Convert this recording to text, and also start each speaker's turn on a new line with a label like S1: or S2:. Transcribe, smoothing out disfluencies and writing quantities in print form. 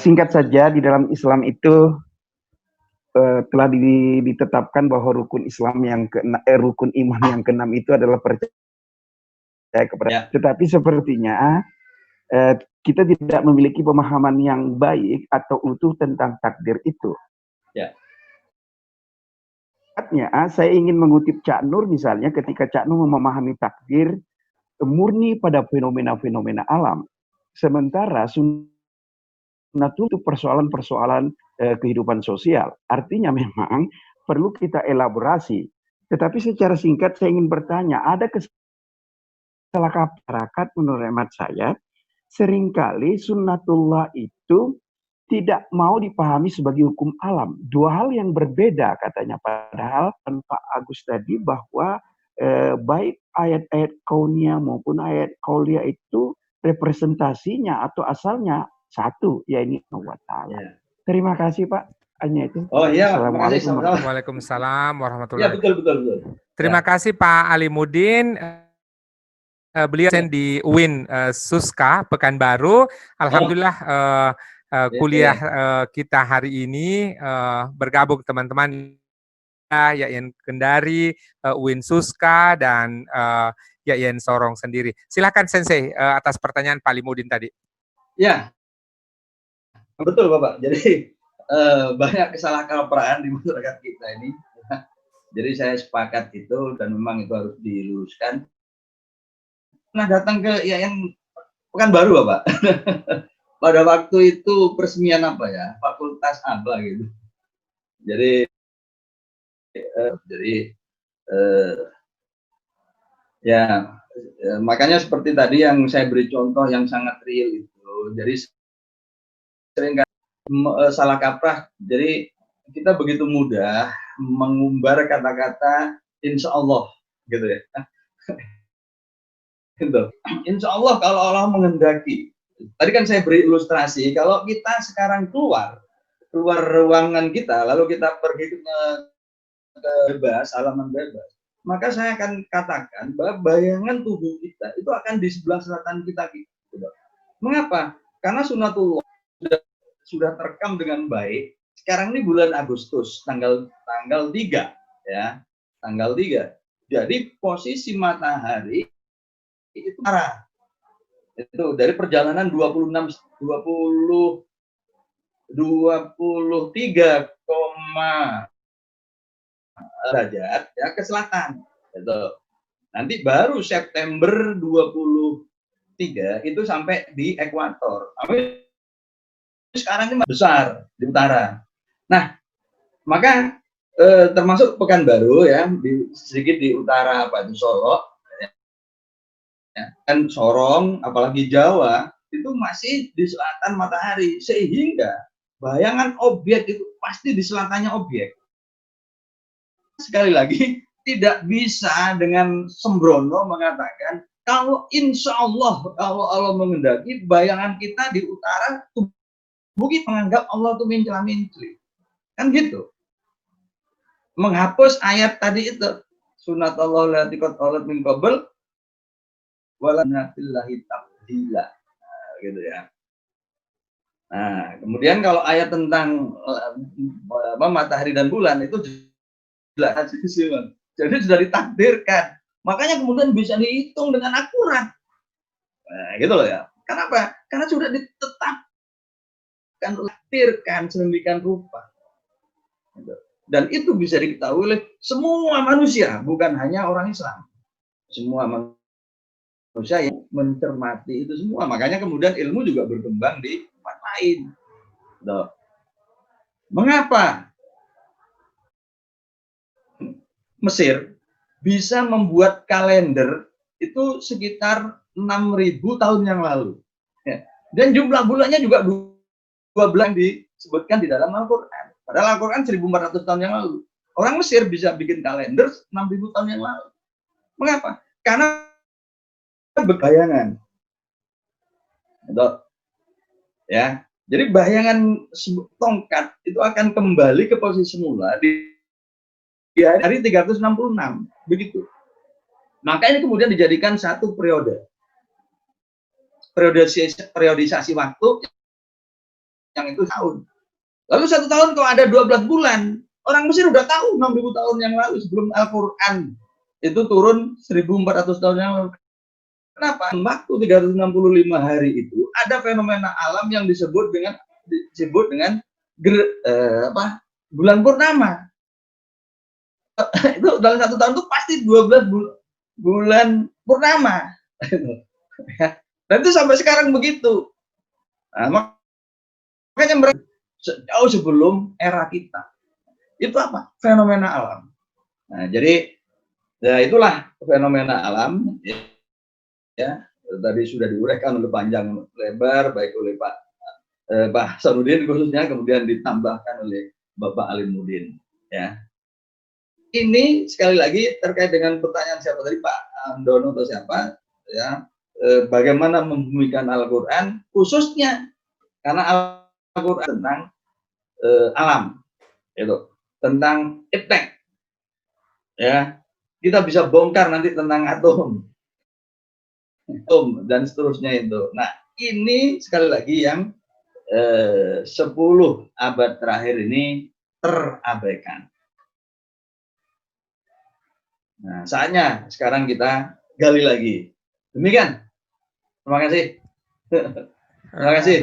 S1: singkat saja, di dalam Islam itu telah ditetapkan bahwa rukun Islam rukun iman yang keenam itu adalah percaya kepada. Ya. Tetapi sepertinya kita tidak memiliki pemahaman yang baik atau utuh tentang takdir itu. Ya. Saya ingin mengutip Cak Nur misalnya, ketika Cak Nur memahami takdir murni pada fenomena-fenomena alam, sementara sunnatul itu persoalan-persoalan kehidupan sosial. Artinya memang perlu kita elaborasi. Tetapi secara singkat saya ingin bertanya, ada kesalahan masyarakat menurut hemat saya, seringkali sunnatullah itu tidak mau dipahami sebagai hukum alam. Dua hal yang berbeda katanya. Padahal Pak Agus tadi bahwa baik ayat-ayat kaunia maupun ayat kaulia itu representasinya atau asalnya satu, yaitu Allah Ta'ala. Ya. Terima kasih Pak. Hanya itu.
S2: Oh iya,
S3: Assalamualaikum warahmatullahi wabarakatuh.
S2: Ya, betul.
S3: Terima kasih Pak Alimuddin. Beliau di UIN Suska Pekanbaru. Alhamdulillah kuliah kita hari ini bergabung teman-teman YAIN Kendari, UIN Suska, dan YAIN Sorong sendiri. Silakan Sensei atas pertanyaan Pak Alimuddin tadi.
S2: Ya, betul Bapak. Jadi banyak kesalahkapraan di masyarakat kita ini. Jadi saya sepakat itu dan memang itu harus diluruskan. Nah, datang ke YAIN Pekanbaru Bapak. Pada waktu itu peresmian apa ya? Fakultas apa gitu. Jadi makanya seperti tadi yang saya beri contoh yang sangat real itu. Jadi sering salah kaprah. Jadi kita begitu mudah mengumbar kata-kata insya Allah gitu ya. Gitu. Insya Allah kalau Allah menghendaki. Tadi kan saya beri ilustrasi, kalau kita sekarang keluar ruangan kita, lalu kita pergi ke bebas, halaman bebas, maka saya akan katakan bahwa bayangan tubuh kita itu akan di sebelah selatan kita. Gitu. Mengapa? Karena sunnatullah sudah terekam dengan baik. Sekarang ini bulan Agustus, tanggal 3 ya, tanggal 3. Jadi posisi matahari itu arah. Itu dari perjalanan 23,, derajat ya ke selatan. Gitu. Nanti baru September 23 itu sampai di ekuator. Tapi sekarang ini besar di utara. Nah, maka termasuk Pekanbaru ya, sedikit di utara apa itu Solo. Dan Sorong, apalagi Jawa, itu masih di selatan matahari, sehingga bayangan objek itu pasti di selatannya objek. Sekali lagi, tidak bisa dengan sembrono mengatakan, kalau insya Allah, kalau Allah menghendaki, bayangan kita di utara, tubuh kita menganggap Allah itu mencela-mencela. Kan gitu. Menghapus ayat tadi itu, sunatullah allati qad khalat min qabl, walanatillahi tabdila, gitu ya. Nah, kemudian kalau ayat tentang matahari dan bulan itu jelas, jadi sudah ditakdirkan. Makanya kemudian bisa dihitung dengan akurat. Nah, gitu loh ya. Kenapa? Karena sudah ditetapkan, ditakdirkan sedemikian rupa. Dan itu bisa diketahui oleh semua manusia, bukan hanya orang Islam. Semua manusia yang mencermati itu semua. Makanya kemudian ilmu juga berkembang di tempat lain. Loh. Mengapa Mesir bisa membuat kalender itu sekitar 6.000 tahun yang lalu? Ya. Dan jumlah bulannya juga 12 disebutkan di dalam Al-Quran. Padahal Al-Quran 1.400 tahun yang lalu. Orang Mesir bisa bikin kalender 6.000 tahun yang lalu. Mengapa? Karena bayangan, ya. Jadi bayangan tongkat itu akan kembali ke posisi semula di hari 366, begitu. Maka ini kemudian dijadikan satu periodisasi waktu yang itu tahun. Lalu 1 tahun kalau ada 12 bulan, orang Mesir udah tahu 6.000 tahun yang lalu sebelum Al-Quran itu turun 1.400 tahun yang lalu. Kenapa? Waktu 365 hari itu ada fenomena alam yang disebut dengan bulan purnama. Itu dalam 1 tahun itu pasti 12 bulan purnama. Dan itu sampai sekarang begitu. Nah, makanya jauh sebelum era kita. Itu apa? Fenomena alam. Nah, jadi ya itulah fenomena alam ya. Tadi sudah diuraikan oleh panjang lebar baik oleh Pak Sarudin khususnya, kemudian ditambahkan oleh Bapak Alimuddin ya. Ini sekali lagi terkait dengan pertanyaan siapa tadi, Pak Andono atau siapa ya, bagaimana membumikan Al-Qur'an khususnya karena Al-Qur'an tentang alam itu, tentang iptek ya. Kita bisa bongkar nanti tentang atom dan seterusnya itu. Nah, ini sekali lagi yang 10 abad terakhir ini terabaikan. Nah, saatnya sekarang kita gali lagi. Demikian. Terima kasih. Terima kasih.